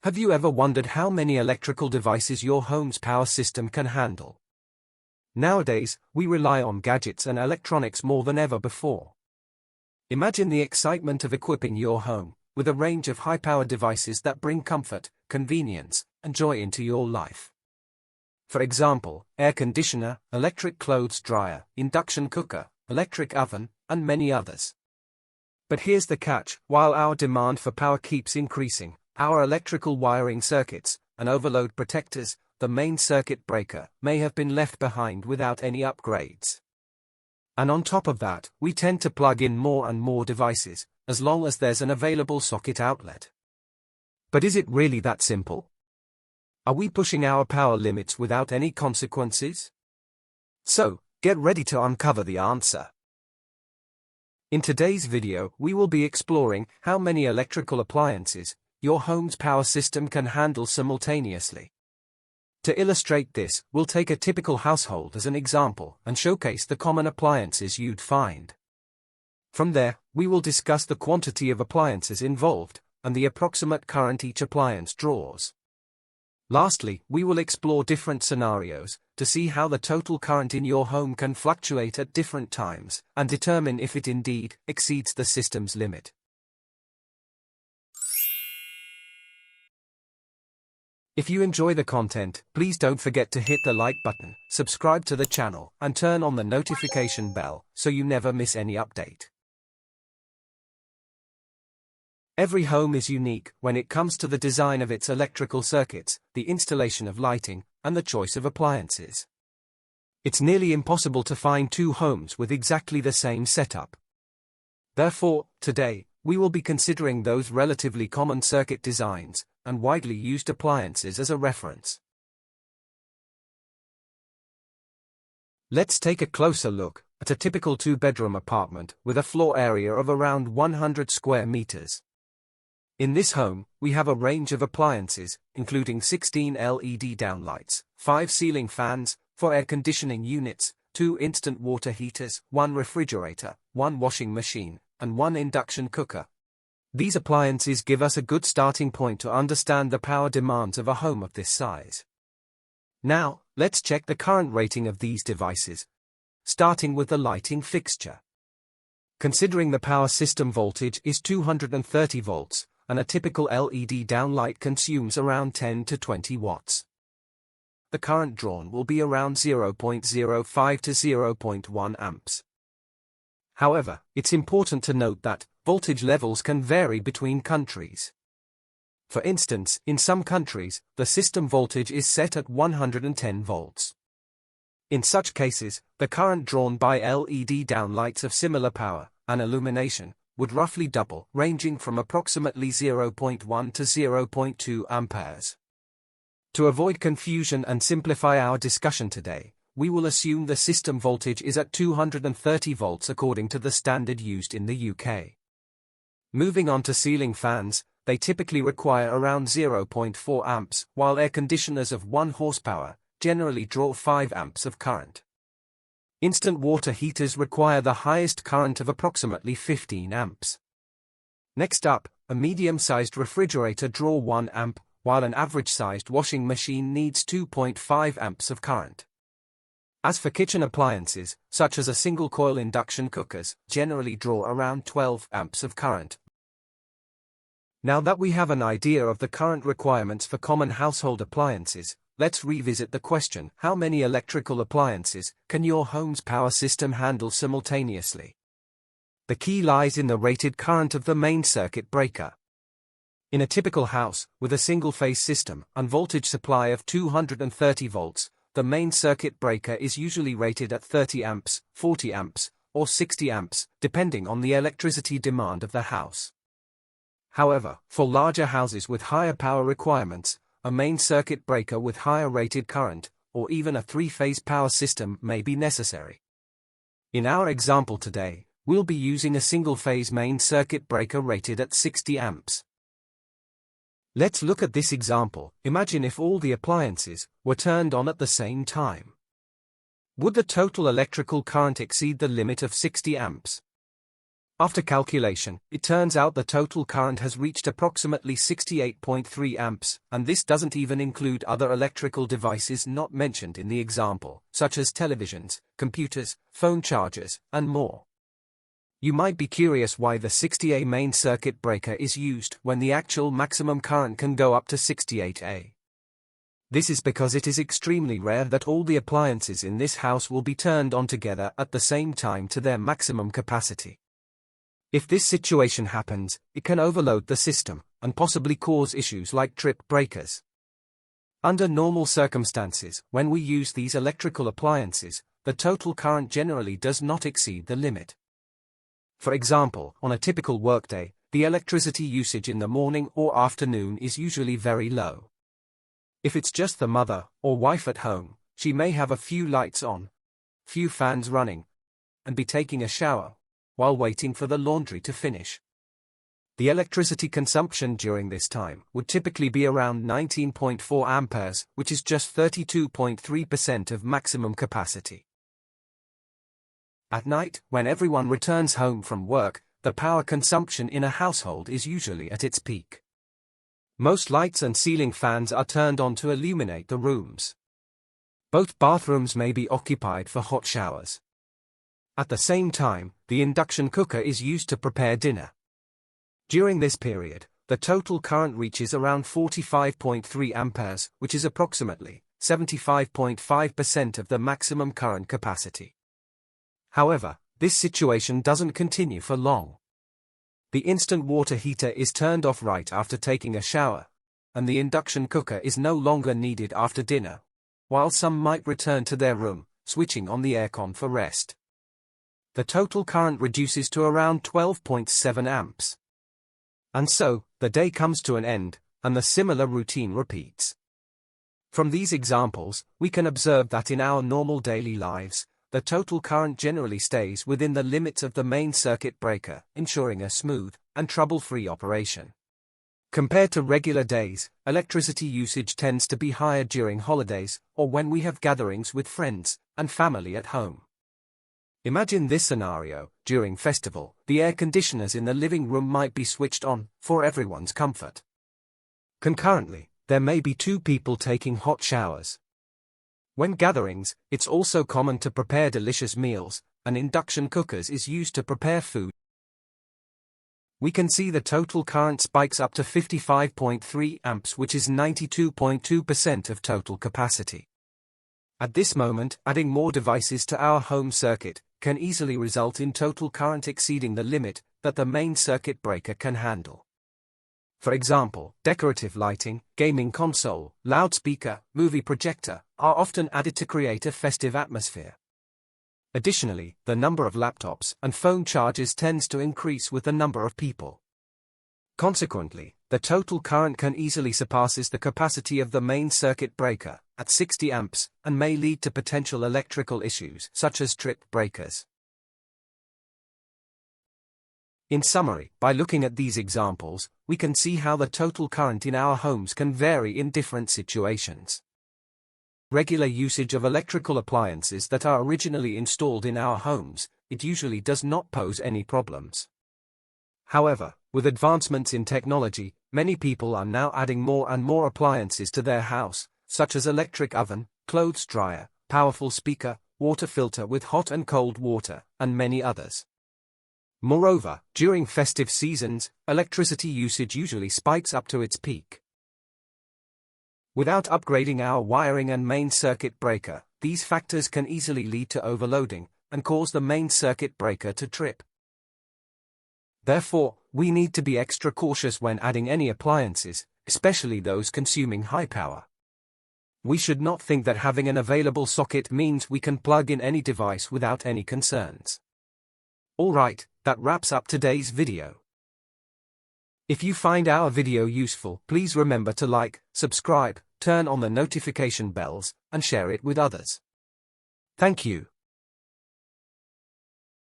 Have you ever wondered how many electrical devices your home's power system can handle? Nowadays, we rely on gadgets and electronics more than ever before. Imagine the excitement of equipping your home with a range of high-power devices that bring comfort, convenience, and joy into your life. For example, air conditioner, electric clothes dryer, induction cooker, electric oven, and many others. But here's the catch: while our demand for power keeps increasing, our electrical wiring circuits and overload protectors, the main circuit breaker, may have been left behind without any upgrades. And on top of that, we tend to plug in more and more devices, as long as there's an available socket outlet. But is it really that simple? Are we pushing our power limits without any consequences? So, get ready to uncover the answer. In today's video, we will be exploring how many electrical appliances your home's power system can handle simultaneously. To illustrate this, we'll take a typical household as an example and showcase the common appliances you'd find. From there, we will discuss the quantity of appliances involved and the approximate current each appliance draws. Lastly, we will explore different scenarios to see how the total current in your home can fluctuate at different times and determine if it indeed exceeds the system's limit. If you enjoy the content, please don't forget to hit the like button, subscribe to the channel, and turn on the notification bell so you never miss any update. Every home is unique when it comes to the design of its electrical circuits, the installation of lighting, and the choice of appliances. It's nearly impossible to find two homes with exactly the same setup. Therefore, today, we will be considering those relatively common circuit designs and widely used appliances as a reference. Let's take a closer look at a typical two-bedroom apartment with a floor area of around 100 square meters. In this home, we have a range of appliances, including 16 LED downlights, 5 ceiling fans, 4 air conditioning units, 2 instant water heaters, 1 refrigerator, 1 washing machine, and 1 induction cooker. These appliances give us a good starting point to understand the power demands of a home of this size. Now, let's check the current rating of these devices, starting with the lighting fixture. Considering the power system voltage is 230 volts, and a typical LED downlight consumes around 10 to 20 watts. The current drawn will be around 0.05 to 0.1 amps. However, it's important to note that voltage levels can vary between countries. For instance, in some countries, the system voltage is set at 110 volts. In such cases, the current drawn by LED downlights of similar power and illumination would roughly double, ranging from approximately 0.1 to 0.2 amperes. To avoid confusion and simplify our discussion today, we will assume the system voltage is at 230 volts according to the standard used in the UK. Moving on to ceiling fans, they typically require around 0.4 amps, while air conditioners of 1 horsepower generally draw 5 amps of current. Instant water heaters require the highest current of approximately 15 amps. Next up, a medium-sized refrigerator draw 1 amp, while an average-sized washing machine needs 2.5 amps of current. As for kitchen appliances, such as a single-coil induction cookers, generally draw around 12 amps of current. Now that we have an idea of the current requirements for common household appliances, let's revisit the question: how many electrical appliances can your home's power system handle simultaneously? The key lies in the rated current of the main circuit breaker. In a typical house, with a single-phase system and voltage supply of 230 volts, the main circuit breaker is usually rated at 30 amps, 40 amps, or 60 amps, depending on the electricity demand of the house. However, for larger houses with higher power requirements, a main circuit breaker with higher rated current, or even a 3-phase power system may be necessary. In our example today, we'll be using a single-phase main circuit breaker rated at 60 amps. Let's look at this example. Imagine if all the appliances were turned on at the same time. Would the total electrical current exceed the limit of 60 amps? After calculation, it turns out the total current has reached approximately 68.3 amps, and this doesn't even include other electrical devices not mentioned in the example, such as televisions, computers, phone chargers, and more. You might be curious why the 60A main circuit breaker is used when the actual maximum current can go up to 68A. This is because it is extremely rare that all the appliances in this house will be turned on together at the same time to their maximum capacity. If this situation happens, it can overload the system, and possibly cause issues like trip breakers. Under normal circumstances, when we use these electrical appliances, the total current generally does not exceed the limit. For example, on a typical workday, the electricity usage in the morning or afternoon is usually very low. If it's just the mother or wife at home, she may have a few lights on, few fans running, and be taking a shower while waiting for the laundry to finish. The electricity consumption during this time would typically be around 19.4 amperes, which is just 32.3% of maximum capacity. At night, when everyone returns home from work, the power consumption in a household is usually at its peak. Most lights and ceiling fans are turned on to illuminate the rooms. Both bathrooms may be occupied for hot showers. At the same time, the induction cooker is used to prepare dinner. During this period, the total current reaches around 45.3 amperes, which is approximately 75.5% of the maximum current capacity. However, this situation doesn't continue for long. The instant water heater is turned off right after taking a shower, and the induction cooker is no longer needed after dinner, while some might return to their room, switching on the aircon for rest. The total current reduces to around 12.7 amps. And so, the day comes to an end, and the similar routine repeats. From these examples, we can observe that in our normal daily lives, the total current generally stays within the limits of the main circuit breaker, ensuring a smooth and trouble-free operation. Compared to regular days, electricity usage tends to be higher during holidays or when we have gatherings with friends and family at home. Imagine this scenario: during festival, the air conditioners in the living room might be switched on for everyone's comfort. Concurrently, there may be two people taking hot showers. When gatherings, it's also common to prepare delicious meals, and induction cookers is used to prepare food. We can see the total current spikes up to 55.3 amps, which is 92.2% of total capacity. At this moment, adding more devices to our home circuit can easily result in total current exceeding the limit that the main circuit breaker can handle. For example, decorative lighting, gaming console, loudspeaker, movie projector are often added to create a festive atmosphere. Additionally, the number of laptops and phone chargers tends to increase with the number of people. Consequently, the total current can easily surpasses the capacity of the main circuit breaker at 60 amps and may lead to potential electrical issues such as trip breakers. In summary, by looking at these examples, we can see how the total current in our homes can vary in different situations. Regular usage of electrical appliances that are originally installed in our homes, it usually does not pose any problems. However, with advancements in technology, many people are now adding more and more appliances to their house, such as electric oven, clothes dryer, powerful speaker, water filter with hot and cold water, and many others. Moreover, during festive seasons, electricity usage usually spikes up to its peak. Without upgrading our wiring and main circuit breaker, these factors can easily lead to overloading and cause the main circuit breaker to trip. Therefore, we need to be extra cautious when adding any appliances, especially those consuming high power. We should not think that having an available socket means we can plug in any device without any concerns. Alright, that wraps up today's video. If you find our video useful, please remember to like, subscribe, turn on the notification bells, and share it with others. Thank you.